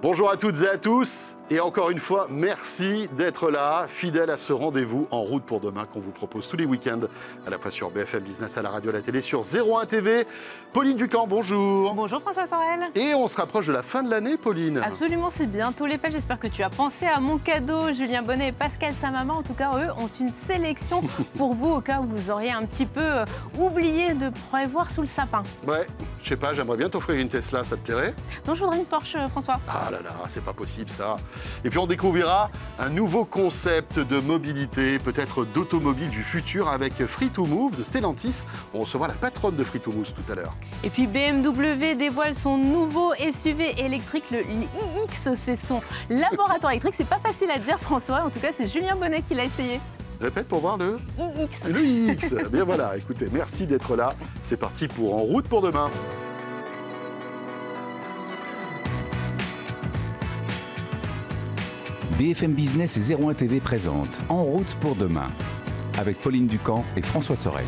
Bonjour à toutes et à tous, et encore une fois, merci d'être là, fidèles à ce rendez-vous en route pour demain qu'on vous propose tous les week-ends, à la fois sur BFM Business, à la radio, à la télé, sur 01 TV. Pauline Ducamp, bonjour. Bonjour François Sorel. Et on se rapproche de la fin de l'année, Pauline. Absolument, c'est bientôt les fêtes. J'espère que tu as pensé à mon cadeau. Julien Bonnet et Pascal Samaman, en tout cas, eux, ont une sélection pour vous, au cas où vous auriez un petit peu oublié de prévoir sous le sapin. Ouais, je sais pas, j'aimerais bien t'offrir une Tesla, ça te plairait? Non, je voudrais une Porsche, François. Ah là là, c'est pas possible ça. Et puis on découvrira un nouveau concept de mobilité, peut-être d'automobile du futur avec Free2Move de Stellantis. On recevra la patronne de Free2Move tout à l'heure. Et puis BMW dévoile son nouveau SUV électrique, le iX. C'est son laboratoire électrique. C'est pas facile à dire, François. En tout cas, c'est Julien Bonnet qui l'a essayé. Répète pour voir le iX. Le iX. Bien voilà, écoutez, merci d'être là. C'est parti pour En route pour demain. BFM Business et 01 TV présente En route pour demain avec Pauline Ducamp et François Sorel.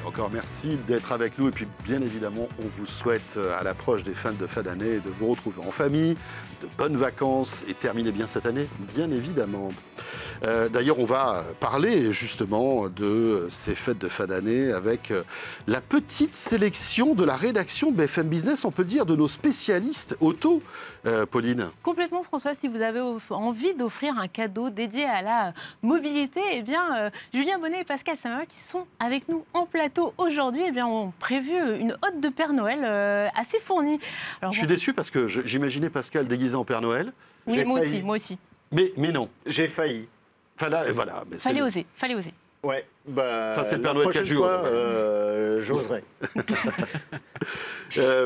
Encore merci d'être avec nous et puis bien évidemment on vous souhaite à l'approche des fins de fin d'année de vous retrouver en famille, de bonnes vacances et terminer bien cette année, bien évidemment. D'ailleurs, on va parler justement de ces fêtes de fin d'année avec la petite sélection de la rédaction BFM Business, on peut dire, de nos spécialistes auto. Pauline. Complètement, François. Si vous avez envie d'offrir un cadeau dédié à la mobilité, eh bien, Julien Bonnet et Pascal Samaman, qui sont avec nous en plateau aujourd'hui, eh bien, ont prévu une hotte de Père Noël assez fournie. Alors, je suis déçu parce que j'imaginais Pascal déguisé en Père Noël. Oui, moi aussi. Mais non. J'ai failli. Voilà, voilà. Fallait oser. Ouais, bah, enfin, c'est le Père Noël qui a joué. J'oserais.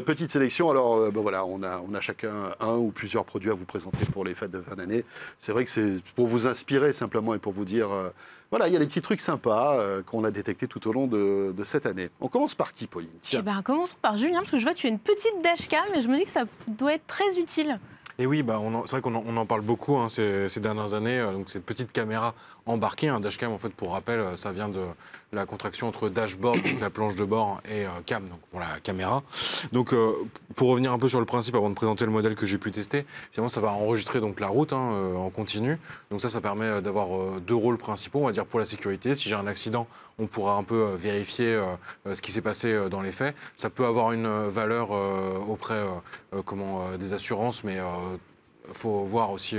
Petite sélection, alors voilà, on a chacun un ou plusieurs produits à vous présenter pour les fêtes de fin d'année. C'est vrai que c'est pour vous inspirer simplement et pour vous dire, voilà, il y a des petits trucs sympas qu'on a détectés tout au long de cette année. On commence par qui, Pauline? Eh ben, commençons par Julien, parce que je vois que tu as une petite dashcam et je me dis que ça doit être très utile. Et oui, bah c'est vrai qu'on en parle beaucoup hein, ces dernières années. Donc ces petites caméras embarquées, un dashcam en fait pour rappel, ça vient de la contraction entre dashboard, donc la planche de bord, et cam, donc pour la caméra. Donc pour revenir un peu sur le principe avant de présenter le modèle que j'ai pu tester, finalement ça va enregistrer donc la route en continu. Donc ça permet d'avoir deux rôles principaux, on va dire pour la sécurité. Si j'ai un accident, on pourra un peu vérifier ce qui s'est passé dans les faits. Ça peut avoir une valeur auprès des assurances, mais il faut voir aussi,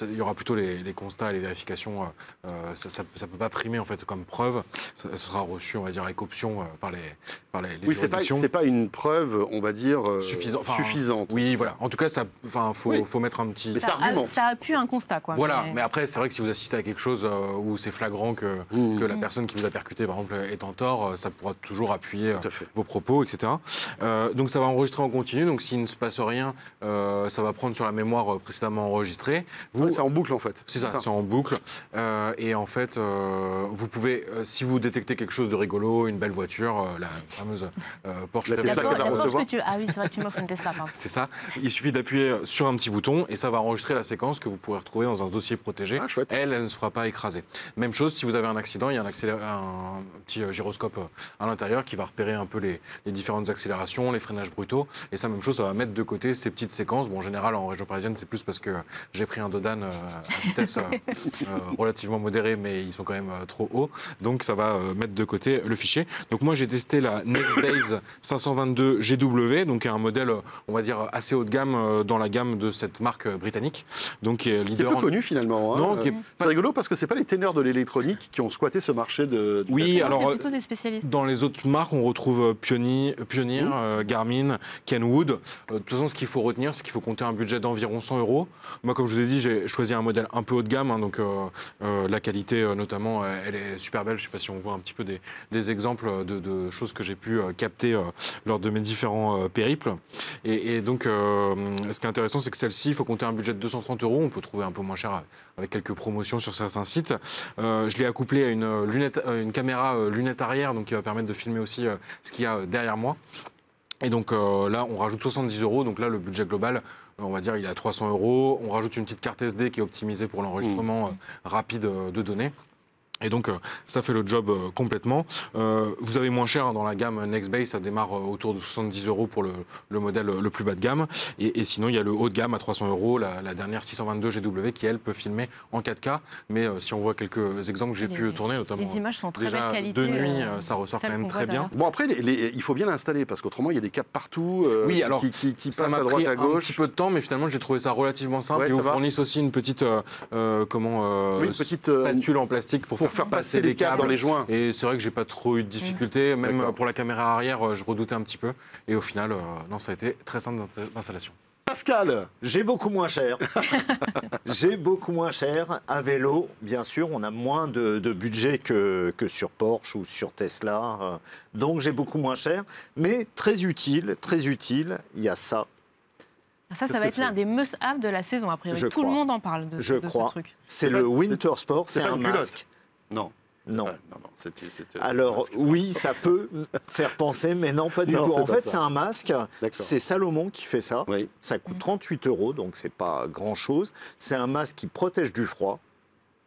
il y aura plutôt les constats et les vérifications. Ça ne peut pas primer en fait comme preuve. Ça sera reçu, on va dire, avec option par les oui, juridictions. C'est pas une preuve, on va dire, suffisante. Oui, voilà. En tout cas, faut mettre un petit. Mais ça appuie un constat, quoi. Voilà. Mais après, c'est vrai que si vous assistez à quelque chose où c'est flagrant que la personne qui vous a percuté, par exemple, est en tort, ça pourra toujours appuyer vos propos, etc. Donc ça va enregistrer en continu. Donc s'il ne se passe rien, ça va prendre sur la mémoire précédemment enregistré. C'est en boucle en fait. C'est ça, c'est en boucle. Et en fait, vous pouvez, si vous détectez quelque chose de rigolo, une belle voiture, la fameuse Porsche. La Tesla que recevoir. Ah oui, c'est vrai que tu m'offres une Tesla. C'est ça. Il suffit d'appuyer sur un petit bouton et ça va enregistrer la séquence que vous pourrez retrouver dans un dossier protégé. Ah, chouette. Elle ne se fera pas écraser. Même chose, si vous avez un accident, il y a un petit gyroscope à l'intérieur qui va repérer un peu les différentes accélérations, les freinages brutaux. Et ça, même chose, ça va mettre de côté ces petites séquences. Bon, en général, en région parisienne, c'est plus parce que j'ai pris un Dodan à vitesse relativement modérée, mais ils sont quand même trop hauts. Donc, ça va mettre de côté le fichier. Donc, moi, j'ai testé la Nextbase 522 GW, donc un modèle, on va dire, assez haut de gamme dans la gamme de cette marque britannique. Donc, qui est leader. Qui est peu connu finalement. Hein. Non, c'est rigolo parce que c'est pas les ténors de l'électronique qui ont squatté ce marché de. Oui, alors. C'est plutôt des spécialistes. Dans les autres marques, on retrouve Pioneer, Garmin, Kenwood. De toute façon, ce qu'il faut retenir, c'est qu'il faut compter un budget d'environ 100 €. Moi, comme je vous ai dit, j'ai choisi un modèle un peu haut de gamme, hein, donc la qualité, notamment, elle est super belle. Je ne sais pas si on voit un petit peu des exemples de choses que j'ai pu capter lors de mes différents périples. Et donc, ce qui est intéressant, c'est que celle-ci, il faut compter un budget de 230 €. On peut trouver un peu moins cher avec quelques promotions sur certains sites. Je l'ai accouplé à une caméra lunette arrière, donc qui va permettre de filmer aussi ce qu'il y a derrière moi. Et donc là, on rajoute 70 €. Donc là, le budget global, on va dire, il est à 300 €. On rajoute une petite carte SD qui est optimisée pour l'enregistrement rapide de données. Et donc, ça fait le job complètement. Vous avez moins cher dans la gamme Nextbase, ça démarre autour de 70 € pour le modèle le plus bas de gamme. Et sinon, il y a le haut de gamme à 300 €, la dernière 622 GW qui, elle, peut filmer en 4K. Mais si on voit quelques exemples que j'ai pu tourner, notamment les images sont très déjà belle qualité, de nuit, ça ressort quand même très bien. Bon, après, il faut bien l'installer parce qu'autrement, il y a des câbles partout oui, alors, qui ça passent m'a à droite pris à un gauche. petit peu de temps, mais finalement, j'ai trouvé ça relativement simple. Ouais, Ils ça vous va. fournissent aussi une petite Oui, une petite spatule en plastique pour faire passer les câbles dans les joints. Et c'est vrai que j'ai pas trop eu de difficultés, même D'accord. pour la caméra arrière, je redoutais un petit peu. Et au final, non, ça a été très simple d'installation. Pascal, J'ai beaucoup moins cher. J'ai beaucoup moins cher. À vélo, bien sûr, on a moins de budget que sur Porsche ou sur Tesla. Donc j'ai beaucoup moins cher. Mais très utile, il y a ça. Ça Qu'est-ce va que être l'un c'est des must-have de la saison, a priori. Je Tout le crois. monde en parle de Je ce crois. truc. C'est pas- le Winter Sport, c'est pas un une culotte. masque. Non. Non. Ouais, non, c'est Alors oui, ça peut faire penser, mais non, pas du Non, tout. c'est En pas fait, ça. c'est un masque. D'accord. C'est Salomon qui fait ça. Oui. Ça coûte 38 €, donc c'est pas grand-chose. C'est un masque qui protège du froid,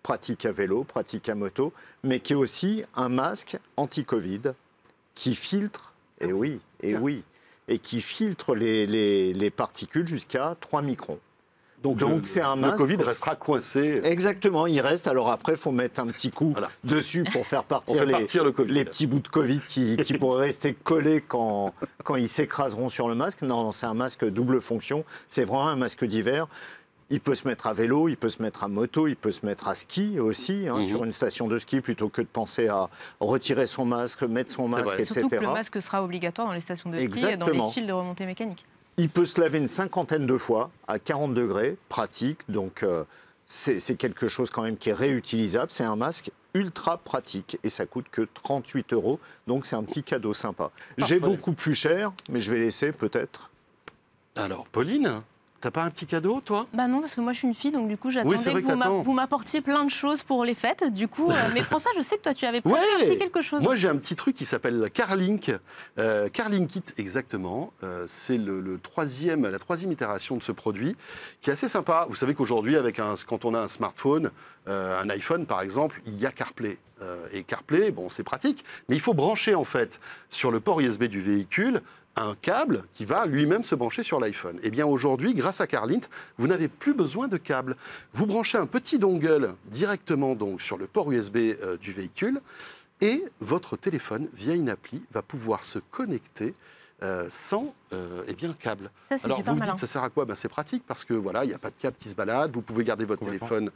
pratique à vélo, pratique à moto, mais qui est aussi un masque anti-Covid qui filtre, et oui, et qui filtre les particules jusqu'à 3 microns. Donc, c'est un le masque. Covid restera coincé. Exactement, il reste. Alors après, il faut mettre un petit coup Voilà. dessus pour faire On partir, fait partir le Covid. les petits bouts de Covid qui pourraient rester collés quand ils s'écraseront sur le masque. Non, c'est un masque double fonction. C'est vraiment un masque d'hiver. Il peut se mettre à vélo, il peut se mettre à moto, il peut se mettre à ski aussi, sur une station de ski, plutôt que de penser à retirer son masque, mettre son masque, vrai. etc. Surtout que le masque sera obligatoire dans les stations de ski et dans Exactement. les fils de remontée mécanique. Il peut se laver une cinquantaine de fois à 40 degrés, pratique. Donc, c'est quelque chose quand même qui est réutilisable. C'est un masque ultra pratique et ça coûte que 38 €. Donc, c'est un petit cadeau sympa. J'ai beaucoup plus cher, mais je vais laisser peut-être. Alors, Pauline, t'as pas un petit cadeau, toi? Bah non, parce que moi je suis une fille, donc du coup Oui, j'attendais c'est vrai que que t'attends. vous m'apportiez plein de choses pour les fêtes. Du coup, mais François, je sais que toi tu avais prévu Ouais. un petit quelque chose. Moi, j'ai un petit truc qui s'appelle Carlink. Carlink Kit, exactement. C'est la troisième itération de ce produit, qui est assez sympa. Vous savez qu'aujourd'hui, quand on a un smartphone, un iPhone par exemple, il y a CarPlay. Et CarPlay, bon, c'est pratique, mais il faut brancher en fait sur le port USB du véhicule un câble qui va lui-même se brancher sur l'iPhone. Eh bien aujourd'hui, grâce à Carlink, vous n'avez plus besoin de câble. Vous branchez un petit dongle directement donc sur le port USB du véhicule et votre téléphone, via une appli, va pouvoir se connecter sans câble. Ça, c'est Alors super vous me malin. dites, ça sert à quoi? C'est pratique parce que voilà, il n'y a pas de câble qui se balade, vous pouvez garder votre Complètement. téléphone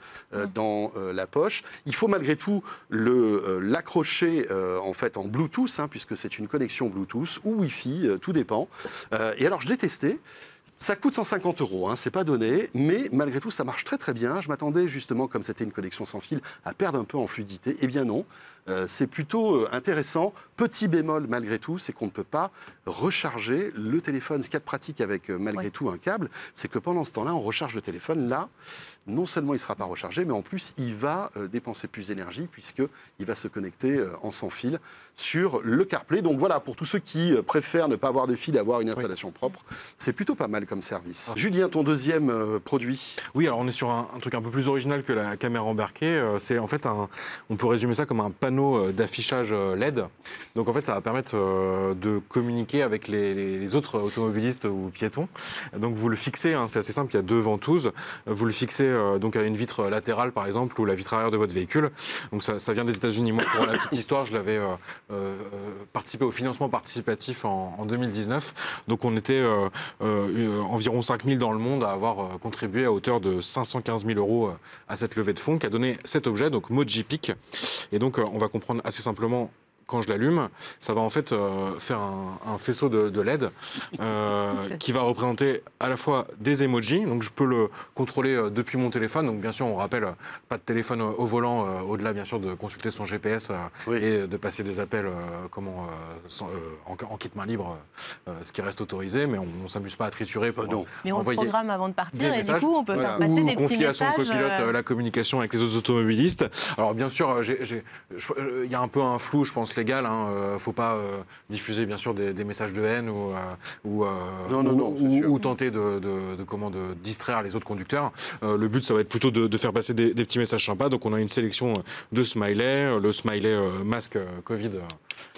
dans la poche. Il faut malgré tout l'accrocher en fait en Bluetooth, puisque c'est une connexion Bluetooth ou Wi-Fi, tout dépend. Et alors je l'ai testé. Ça coûte 150 €, c'est pas donné, mais malgré tout, ça marche très très bien. Je m'attendais justement, comme c'était une connexion sans fil, à perdre un peu en fluidité. Eh bien non, c'est plutôt intéressant. Petit bémol malgré tout, c'est qu'on ne peut pas recharger le téléphone. Ce qu'il y a de pratique avec malgré tout un câble, c'est que pendant ce temps-là, on recharge le téléphone. Là, non seulement il ne sera pas rechargé, mais en plus, il va dépenser plus d'énergie puisqu'il va se connecter en sans fil sur le CarPlay. Donc voilà, pour tous ceux qui préfèrent ne pas avoir de fil et avoir une installation propre, c'est plutôt pas mal comme service. Julien, ton deuxième produit. Oui, alors on est sur un truc un peu plus original que la caméra embarquée. C'est en fait on peut résumer ça comme un panneau d'affichage LED. Donc en fait, ça va permettre de communiquer avec les autres automobilistes ou piétons. Donc vous le fixez, c'est assez simple, il y a deux ventouses. Vous le fixez donc à une vitre latérale par exemple ou la vitre arrière de votre véhicule. Donc ça vient des États-Unis. Moi, pour la petite histoire, je l'avais participé au financement participatif en 2019. Donc on était environ 5000 dans le monde à avoir contribué à hauteur de 515 000 € à cette levée de fonds qui a donné cet objet, donc Mojipic. Et donc on va comprendre assez simplement. Quand je l'allume, ça va en fait faire un faisceau de LED qui va représenter à la fois des emojis, donc je peux le contrôler depuis mon téléphone. Donc bien sûr, on rappelle pas de téléphone au volant, au-delà bien sûr de consulter son GPS et de passer des appels en kit main libre, ce qui reste autorisé, mais on ne s'amuse pas à triturer pour Mais on le envoyer programme avant de partir des et messages. du coup, on peut faire passer ou des petits confier à son messages. copilote la communication avec les autres automobilistes. Alors bien sûr, il y a un peu un flou, je pense réponse légale. Faut pas diffuser bien sûr des messages de haine ou tenter de distraire les autres conducteurs. Le but, ça va être plutôt de faire passer des petits messages sympas. Donc on a une sélection de smileys, le smiley masque Covid.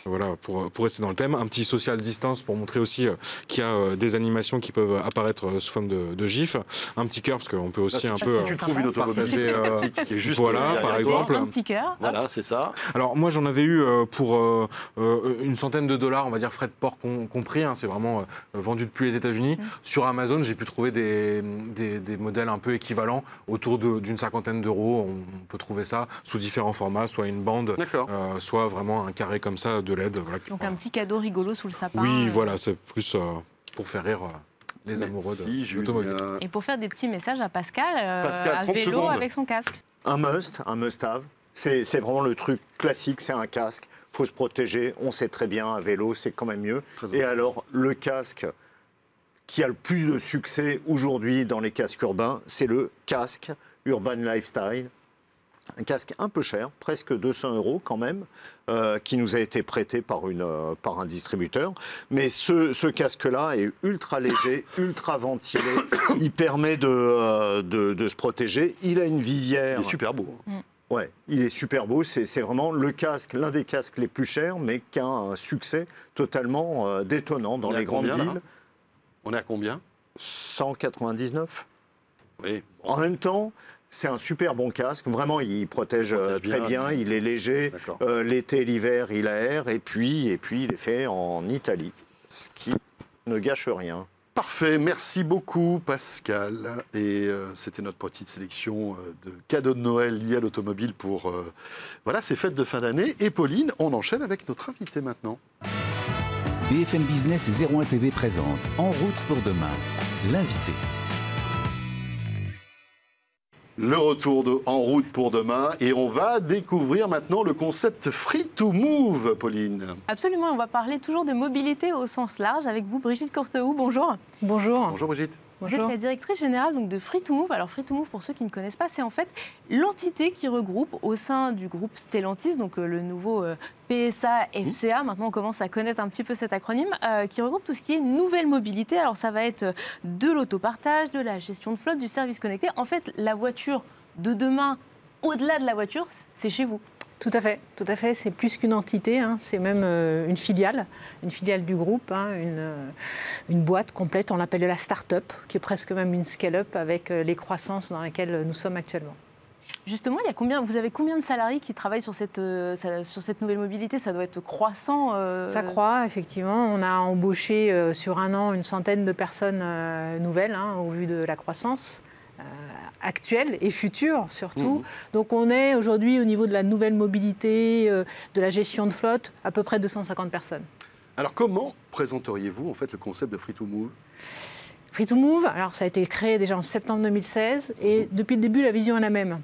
Voilà, pour rester dans le thème, un petit social distance pour montrer aussi qu'il y a des animations qui peuvent apparaître sous forme de gif, un petit cœur parce qu'on peut aussi un peu si tu trouves une automobile qui est juste voilà, par exemple, un petit cœur. Voilà, c'est ça. Alors moi j'en avais eu pour une centaine de dollars, on va dire frais de port compris, c'est vraiment vendu depuis les États-Unis. Sur Amazon, j'ai pu trouver des modèles un peu équivalents autour d'une cinquantaine d'euros. On peut trouver ça sous différents formats, soit une bande, soit vraiment un carré comme ça de LED. Voilà. Donc un petit cadeau rigolo sous le sapin. Oui, voilà, c'est plus pour faire rire les amoureux de l'automobile. Et pour faire des petits messages à Pascal, à 30 vélo secondes. avec son casque. Un must-have. C'est vraiment le truc classique, c'est un casque. Il faut se protéger, on sait très bien, à vélo, c'est quand même mieux. Et alors, le casque qui a le plus de succès aujourd'hui dans les casques urbains, c'est le casque Urban Lifestyle. Un casque un peu cher, presque 200 € quand même, qui nous a été prêté par un distributeur. Mais ce casque-là est ultra léger, ultra ventilé. Il permet de se protéger. Il a une visière. Il est super beau. Ouais, il est super beau. C'est vraiment le casque, l'un des casques les plus chers, mais qui a un succès totalement détonnant dans les grandes villes. On est à combien? 199. Oui. En même temps, c'est un super bon casque. Vraiment, il protège très bien. Il est léger. L'été, l'hiver, il aère. Et puis, il est fait en Italie, ce qui ne gâche rien. Parfait, merci beaucoup Pascal. Et c'était notre petite sélection de cadeaux de Noël liés à l'automobile pour ces fêtes de fin d'année. Et Pauline, on enchaîne avec notre invité maintenant. BFM Business et 01 TV présente En route pour demain, l'invité. Le retour de En route pour demain et on va découvrir maintenant le concept Free to Move, Pauline. Absolument, on va parler toujours de mobilité au sens large avec vous, Brigitte Courtehoux. Bonjour. Bonjour. Bonjour Brigitte. Vous êtes la directrice générale donc, de Free to Move. Alors Free to Move, pour ceux qui ne connaissent pas, c'est en fait l'entité qui regroupe au sein du groupe Stellantis, donc le nouveau PSA, FCA, maintenant on commence à connaître un petit peu cet acronyme, qui regroupe tout ce qui est nouvelle mobilité. Alors ça va être de l'autopartage, de la gestion de flotte, du service connecté. En fait, la voiture de demain, au-delà de la voiture, c'est chez vous. Tout à fait. C'est plus qu'une entité, c'est même une filiale du groupe, une boîte complète, on l'appelle la start-up, qui est presque même une scale-up avec les croissances dans lesquelles nous sommes actuellement. Justement, vous avez combien de salariés qui travaillent sur cette nouvelle mobilité? Ça doit être croissant. Ça croît, effectivement. On a embauché sur un an une centaine de personnes nouvelles, au vu de la croissance actuelle et future surtout. Donc on est aujourd'hui au niveau de la nouvelle mobilité, de la gestion de flotte, à peu près 250 personnes. Alors comment présenteriez-vous en fait le concept de Free to Move? Free to Move, alors ça a été créé déjà en septembre 2016 et depuis le début la vision est la même.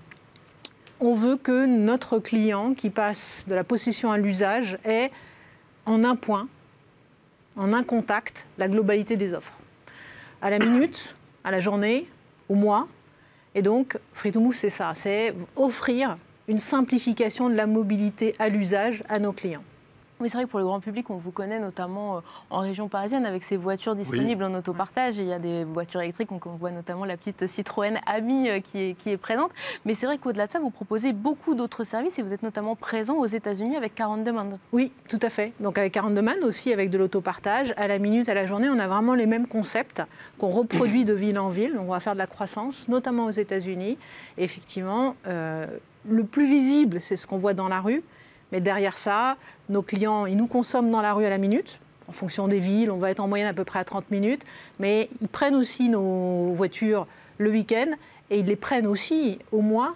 On veut que notre client qui passe de la possession à l'usage ait en un point, en un contact, la globalité des offres. À la minute, à la journée, au mois. Et donc, Free to Move, c'est ça, c'est offrir une simplification de la mobilité à l'usage à nos clients. Oui, c'est vrai que pour le grand public, on vous connaît notamment en région parisienne avec ces voitures disponibles en autopartage. Il y a des voitures électriques, on voit notamment la petite Citroën Ami qui est présente. Mais c'est vrai qu'au-delà de ça, vous proposez beaucoup d'autres services et vous êtes notamment présent aux États-Unis avec Car on Demand. Oui, tout à fait. Donc avec Car on Demand aussi, avec de l'autopartage, à la minute, à la journée, on a vraiment les mêmes concepts qu'on reproduit de ville en ville. Donc on va faire de la croissance, notamment aux États-Unis. Et effectivement, le plus visible, c'est ce qu'on voit dans la rue. Mais derrière ça, nos clients, ils nous consomment dans la rue à la minute. En fonction des villes, on va être en moyenne à peu près à 30 minutes. Mais ils prennent aussi nos voitures le week-end et ils les prennent aussi au mois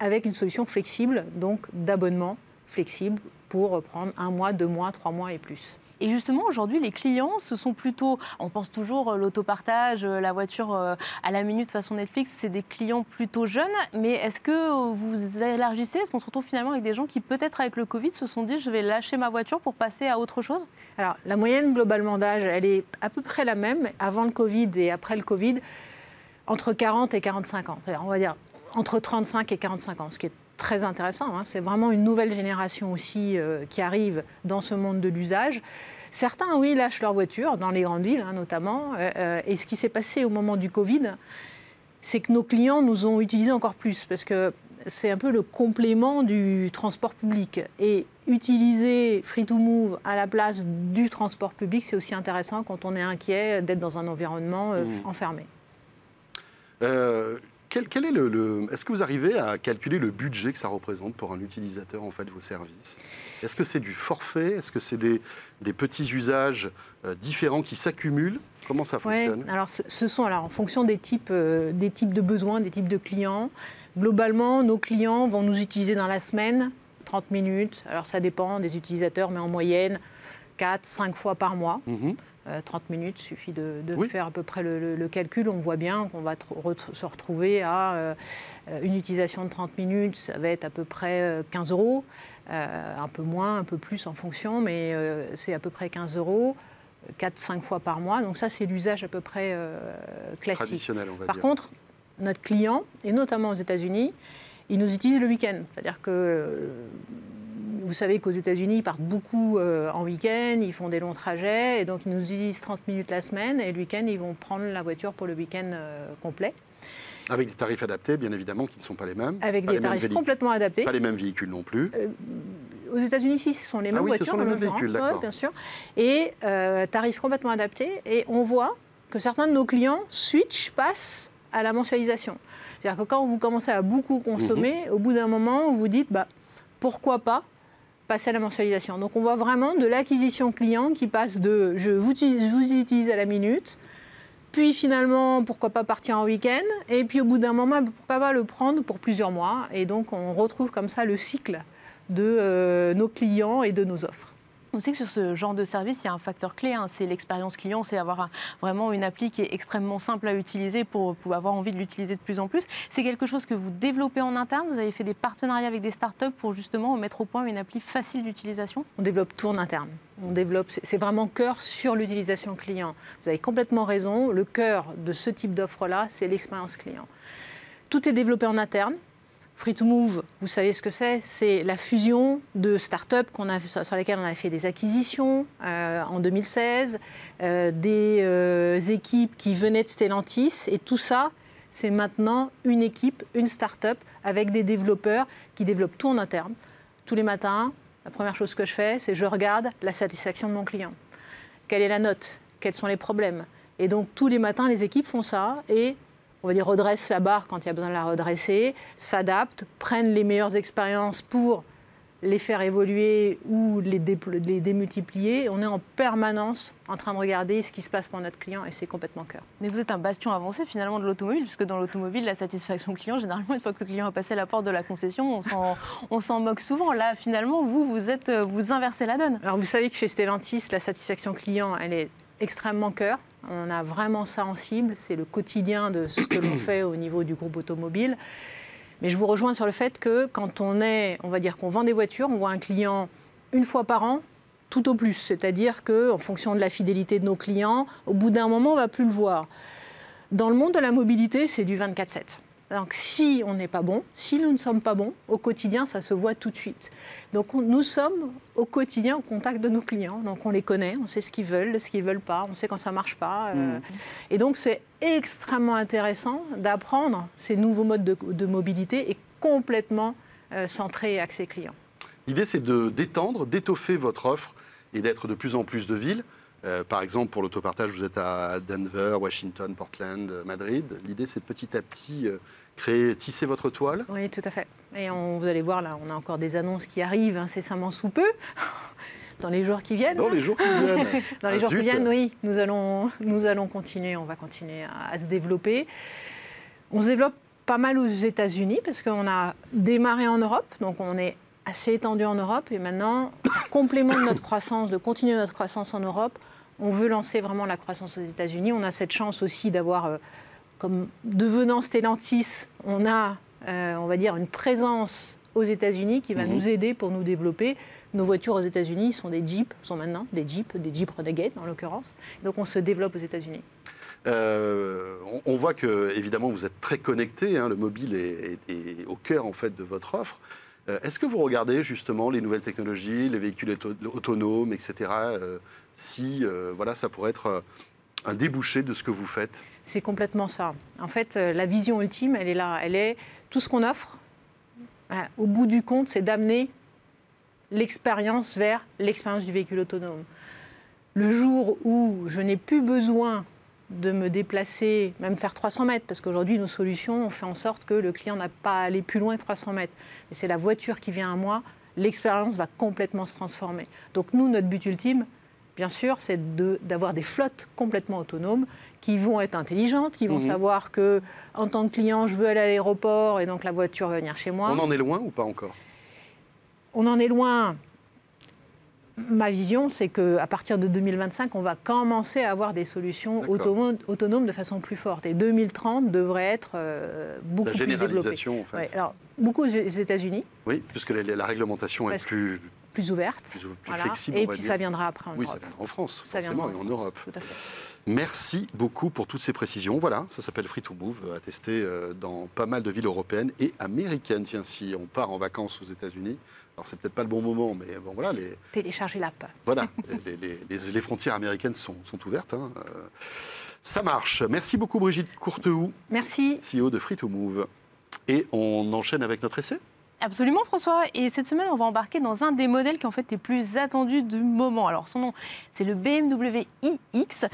avec une solution flexible, donc d'abonnement flexible pour prendre 1 mois, 2 mois, 3 mois et plus. Et justement, aujourd'hui, les clients, ce sont plutôt, on pense toujours l'autopartage, la voiture à la minute façon Netflix, c'est des clients plutôt jeunes. Mais est-ce que vous élargissez? Est-ce qu'on se retrouve finalement avec des gens qui, peut-être avec le Covid, se sont dit je vais lâcher ma voiture pour passer à autre chose? Alors, la moyenne globalement d'âge, elle est à peu près la même avant le Covid et après le Covid, entre 40 et 45 ans. On va dire entre 35 et 45 ans, ce qui est très intéressant. Hein. C'est vraiment une nouvelle génération aussi qui arrive dans ce monde de l'usage. Certains, oui, lâchent leur voiture, dans les grandes villes notamment. Et ce qui s'est passé au moment du Covid, c'est que nos clients nous ont utilisé encore plus, parce que c'est un peu le complément du transport public. Et utiliser Free2move à la place du transport public, c'est aussi intéressant quand on est inquiet d'être dans un environnement enfermé. Quel est est-ce que vous arrivez à calculer le budget que ça représente pour un utilisateur en fait, de vos services? Est-ce que c'est du forfait? Est-ce que c'est des petits usages différents qui s'accumulent? Comment ça fonctionne? Alors, ce sont en fonction des types de besoins, des types de clients. Globalement, nos clients vont nous utiliser dans la semaine 30 minutes. Alors ça dépend des utilisateurs, mais en moyenne 4-5 fois par mois. 30 minutes, il suffit de faire à peu près le calcul. On voit bien qu'on va se retrouver à une utilisation de 30 minutes, ça va être à peu près 15 €, un peu moins, un peu plus en fonction, mais c'est à peu près 15 €, 4-5 fois par mois. Donc ça, c'est l'usage à peu près classique. Traditionnel, on va Par dire. contre, notre client, et notamment aux États-Unis, il nous utilise le week-end. C'est-à-dire que vous savez qu'aux États-Unis, ils partent beaucoup en week-end, ils font des longs trajets, et donc ils nous utilisent 30 minutes la semaine, et le week-end, ils vont prendre la voiture pour le week-end complet. Avec des tarifs adaptés, bien évidemment, qui ne sont pas les mêmes. Avec des tarifs complètement adaptés. Pas les mêmes véhicules non plus. Aux États-Unis, ce sont les mêmes voitures. Ce sont les mêmes véhicules, d'accord. Bien sûr. Et tarifs complètement adaptés. Et on voit que certains de nos clients passent à la mensualisation. C'est-à-dire que quand vous commencez à beaucoup consommer, au bout d'un moment, vous vous dites, pourquoi pas passer à la mensualisation. Donc on voit vraiment de l'acquisition client qui passe de je vous utilise à la minute, puis finalement pourquoi pas partir en week-end, et puis au bout d'un moment pourquoi pas le prendre pour plusieurs mois. Et donc on retrouve comme ça le cycle de nos clients et de nos offres. On sait que sur ce genre de service, il y a un facteur clé, c'est l'expérience client, c'est avoir vraiment une appli qui est extrêmement simple à utiliser pour avoir envie de l'utiliser de plus en plus. C'est quelque chose que vous développez en interne, vous avez fait des partenariats avec des startups pour justement mettre au point une appli facile d'utilisation? On développe tout en interne. C'est vraiment cœur sur l'utilisation client. Vous avez complètement raison, le cœur de ce type d'offre-là, c'est l'expérience client. Tout est développé en interne. Free2move, vous savez ce que c'est? C'est la fusion de startups sur lesquelles on a fait des acquisitions en 2016, des équipes qui venaient de Stellantis, et tout ça, c'est maintenant une équipe, une startup avec des développeurs qui développent tout en interne. Tous les matins, la première chose que je fais, c'est je regarde la satisfaction de mon client. Quelle est la note? Quels sont les problèmes? Et donc tous les matins, les équipes font ça et on va dire redressent la barre quand il y a besoin de la redresser, s'adaptent, prennent les meilleures expériences pour les faire évoluer ou les démultiplier. On est en permanence en train de regarder ce qui se passe pour notre client et c'est complètement cœur. Mais vous êtes un bastion avancé finalement de l'automobile, puisque dans l'automobile, la satisfaction client, généralement, une fois que le client a passé la porte de la concession, on s'en moque souvent. Là, finalement, vous inversez la donne. Alors vous savez que chez Stellantis, la satisfaction client, elle est extrêmement cœur. On a vraiment ça en cible. C'est le quotidien de ce que l'on fait au niveau du groupe automobile. Mais je vous rejoins sur le fait que quand on va dire qu'on vend des voitures, on voit un client une fois par an, tout au plus. C'est-à-dire qu'en fonction de la fidélité de nos clients, au bout d'un moment, on ne va plus le voir. Dans le monde de la mobilité, c'est du 24/7. Donc si on n'est pas bon, si nous ne sommes pas bons, au quotidien, ça se voit tout de suite. Donc nous sommes au quotidien au contact de nos clients. Donc on les connaît, on sait ce qu'ils veulent pas, on sait quand ça ne marche pas. Et donc c'est extrêmement intéressant d'apprendre ces nouveaux modes de mobilité et complètement centrés et axés clients. L'idée, c'est d'étendre, d'étoffer votre offre et d'être de plus en plus de villes. Par exemple, pour l'autopartage, vous êtes à Denver, Washington, Portland, Madrid. L'idée, c'est petit à petit tisser votre toile. Oui, tout à fait. Et vous allez voir, là, on a encore des annonces qui arrivent incessamment sous peu, dans les jours qui viennent. Dans les jours qui viennent. Dans les jours qui viennent, oui. Nous allons continuer, on va continuer à se développer. On se développe pas mal aux États-Unis, parce qu'on a démarré en Europe, donc on est assez étendu en Europe. Et maintenant, complément de notre croissance, de continuer notre croissance en Europe, on veut lancer vraiment la croissance aux États-Unis. On a cette chance aussi d'avoir, comme devenant Stellantis, on a, on va dire, une présence aux États-Unis qui va nous aider pour nous développer. Nos voitures aux États-Unis sont maintenant des Jeeps Renegade en l'occurrence. Donc on se développe aux États-Unis. On voit que, évidemment, vous êtes très connecté, hein, le mobile est au cœur en fait, de votre offre. Est-ce que vous regardez justement les nouvelles technologies, les véhicules autonomes, etc. Si voilà, ça pourrait être un débouché de ce que vous faites? C'est complètement ça. En fait, la vision ultime, elle est là. Elle est tout ce qu'on offre, au bout du compte, c'est d'amener l'expérience vers l'expérience du véhicule autonome. Le jour où je n'ai plus besoin de me déplacer, même faire 300 mètres, parce qu'aujourd'hui, nos solutions ont fait en sorte que le client n'a pas à aller plus loin que 300 mètres. Mais c'est la voiture qui vient à moi, l'expérience va complètement se transformer. Donc nous, notre but ultime, bien sûr, c'est d'avoir des flottes complètement autonomes qui vont être intelligentes, qui vont savoir que, en tant que client, je veux aller à l'aéroport et donc la voiture va venir chez moi. On en est loin ou pas encore? On en est loin. Ma vision, c'est qu'à partir de 2025, on va commencer à avoir des solutions autonomes de façon plus forte. Et 2030 devrait être beaucoup plus développé. La généralisation, en fait. Ouais, alors, beaucoup aux États-Unis. Oui, puisque la réglementation est plus ouverte. Plus voilà. flexible, et on va puis dire. ça viendra après en Europe. Oui, ça viendra en France, ça forcément, et en Europe. Tout à fait. Merci beaucoup pour toutes ces précisions. Voilà, ça s'appelle Free to Move, à tester dans pas mal de villes européennes et américaines. Tiens, si on part en vacances aux États-Unis, alors c'est peut-être pas le bon moment, mais bon voilà. Télécharger l'app. Voilà, les frontières américaines sont ouvertes. Hein. Ça marche. Merci beaucoup Brigitte Courtehoux. Merci. CEO de Free to Move. Et on enchaîne avec notre essai. Absolument François, et cette semaine on va embarquer dans un des modèles qui en fait est plus attendu du moment. Alors son nom c'est le BMW iX,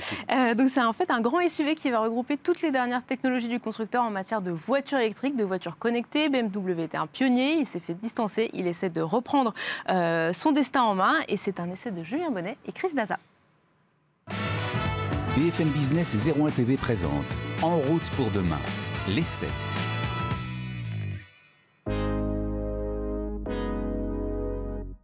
donc c'est en fait un grand SUV qui va regrouper toutes les dernières technologies du constructeur en matière de voitures électriques, de voitures connectées. BMW était un pionnier, il s'est fait distancer, il essaie de reprendre son destin en main et c'est un essai de Julien Bonnet et Chris Daza. BFM Business et 01 TV présente En route pour demain, l'essai.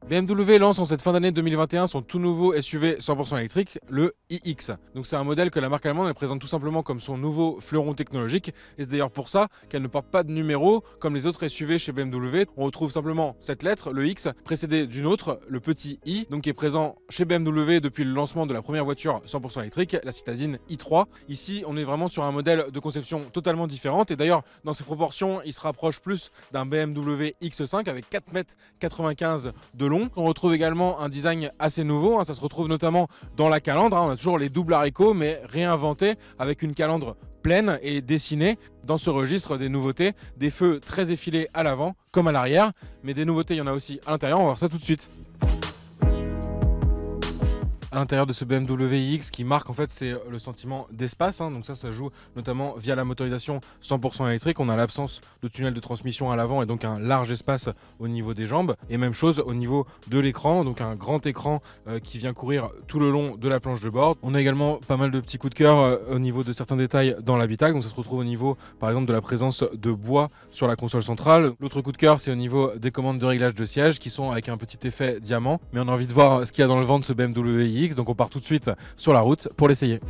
BMW lance en cette fin d'année 2021 son tout nouveau SUV 100% électrique, le iX. Donc c'est un modèle que la marque allemande elle présente tout simplement comme son nouveau fleuron technologique. Et c'est d'ailleurs pour ça qu'elle ne porte pas de numéro comme les autres SUV chez BMW. On retrouve simplement cette lettre, le X, précédée d'une autre, le petit i, donc qui est présent chez BMW depuis le lancement de la première voiture 100% électrique, la citadine i3. Ici, on est vraiment sur un modèle de conception totalement différente. Et d'ailleurs, dans ses proportions, il se rapproche plus d'un BMW X5 avec 4,95 m de long. On retrouve également un design assez nouveau, ça se retrouve notamment dans la calandre, on a toujours les doubles haricots mais réinventés avec une calandre pleine et dessinée. Dans ce registre des nouveautés, des feux très effilés à l'avant comme à l'arrière, mais des nouveautés il y en a aussi à l'intérieur, on va voir ça tout de suite. À l'intérieur de ce BMW iX qui marque en fait c'est le sentiment d'espace, donc ça joue notamment via la motorisation 100% électrique. On a l'absence de tunnel de transmission à l'avant et donc un large espace au niveau des jambes, et même chose au niveau de l'écran, donc un grand écran qui vient courir tout le long de la planche de bord. On a également pas mal de petits coups de cœur au niveau de certains détails dans l'habitacle, donc ça se retrouve au niveau par exemple de la présence de bois sur la console centrale. L'autre coup de cœur c'est au niveau des commandes de réglage de siège qui sont avec un petit effet diamant, mais on a envie de voir ce qu'il y a dans le ventre de ce BMW iX. Donc on part tout de suite sur la route pour l'essayer.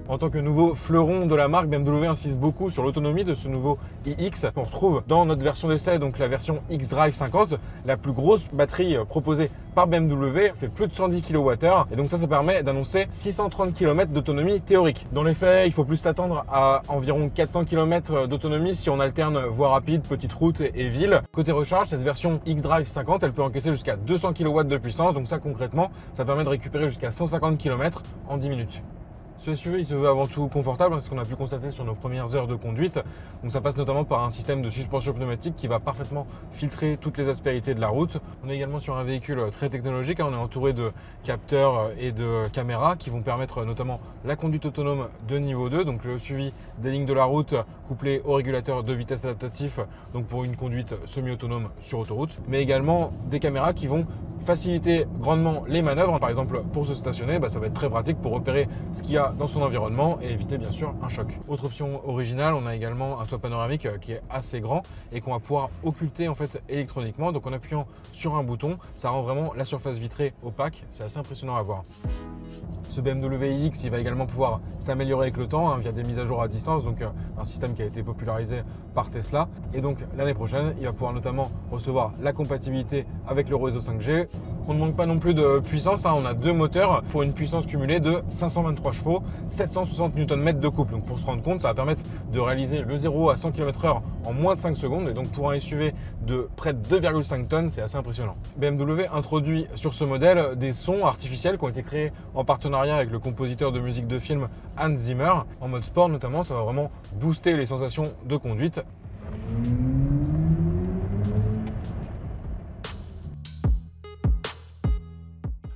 En tant que nouveau fleuron de la marque, BMW insiste beaucoup sur l'autonomie de ce nouveau iX. On retrouve dans notre version d'essai, donc la version xDrive 50, la plus grosse batterie proposée par BMW, fait plus de 110 kWh et donc ça permet d'annoncer 630 km d'autonomie théorique. Dans les faits, il faut plus s'attendre à environ 400 km d'autonomie si on alterne voie rapide, petite route et ville. Côté recharge, cette version xDrive 50, elle peut encaisser jusqu'à 200 kW de puissance, donc ça concrètement, ça permet de récupérer jusqu'à 150 km en 10 minutes. Ce SUV il se veut avant tout confortable, c'est ce qu'on a pu constater sur nos premières heures de conduite. Donc ça passe notamment par un système de suspension pneumatique qui va parfaitement filtrer toutes les aspérités de la route. On est également sur un véhicule très technologique, on est entouré de capteurs et de caméras qui vont permettre notamment la conduite autonome de niveau 2, donc le suivi des lignes de la route couplé au régulateur de vitesse adaptatif, donc pour une conduite semi-autonome sur autoroute, mais également des caméras qui vont faciliter grandement les manœuvres. Par exemple, pour se stationner, ça va être très pratique pour repérer ce qu'il y a dans son environnement et éviter bien sûr un choc. Autre option originale, on a également un toit panoramique qui est assez grand et qu'on va pouvoir occulter en fait électroniquement. Donc en appuyant sur un bouton, ça rend vraiment la surface vitrée opaque. C'est assez impressionnant à voir. Ce BMW iX, il va également pouvoir s'améliorer avec le temps via des mises à jour à distance, donc un système qui a été popularisé par Tesla. Et donc l'année prochaine, il va pouvoir notamment recevoir la compatibilité avec le réseau 5G, On ne manque pas non plus de puissance, hein. On a 2 moteurs pour une puissance cumulée de 523 chevaux, 760 Nm de couple. Donc pour se rendre compte, ça va permettre de réaliser le 0 à 100 km/h en moins de 5 secondes. Et donc pour un SUV de près de 2,5 tonnes, c'est assez impressionnant. BMW introduit sur ce modèle des sons artificiels qui ont été créés en partenariat avec le compositeur de musique de film Hans Zimmer. En mode sport notamment, ça va vraiment booster les sensations de conduite.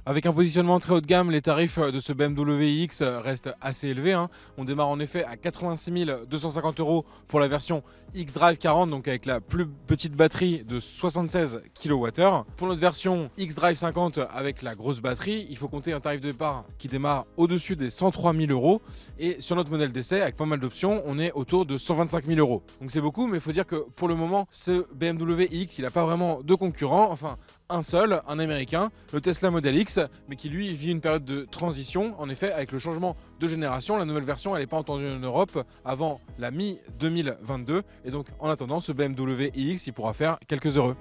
Avec un positionnement très haut de gamme, les tarifs de ce BMW iX restent assez élevés, hein. On démarre en effet à 86 250 € pour la version xDrive 40, donc avec la plus petite batterie de 76 kWh. Pour notre version xDrive 50 avec la grosse batterie, il faut compter un tarif de départ qui démarre au-dessus des 103 000 €. Et sur notre modèle d'essai, avec pas mal d'options, on est autour de 125 000 €. Donc c'est beaucoup, mais il faut dire que pour le moment, ce BMW iX, il n'a pas vraiment de concurrent. Enfin, un seul, un américain, le Tesla Model X, mais qui lui vit une période de transition. En effet, avec le changement de génération, la nouvelle version, elle n'est pas entendue en Europe avant la mi-2022. Et donc, en attendant, ce BMW iX, il pourra faire quelques heureux.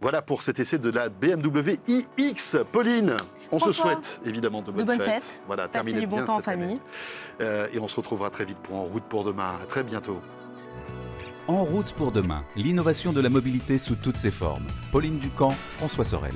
Voilà pour cet essai de la BMW iX. Pauline, on se François, souhaite évidemment de bonnes fêtes. Voilà, Passez terminez du bon bien temps en cette année. famille. Et on se retrouvera très vite pour En route pour demain. À très bientôt. En route pour demain, l'innovation de la mobilité sous toutes ses formes. Pauline Ducamp, François Sorel.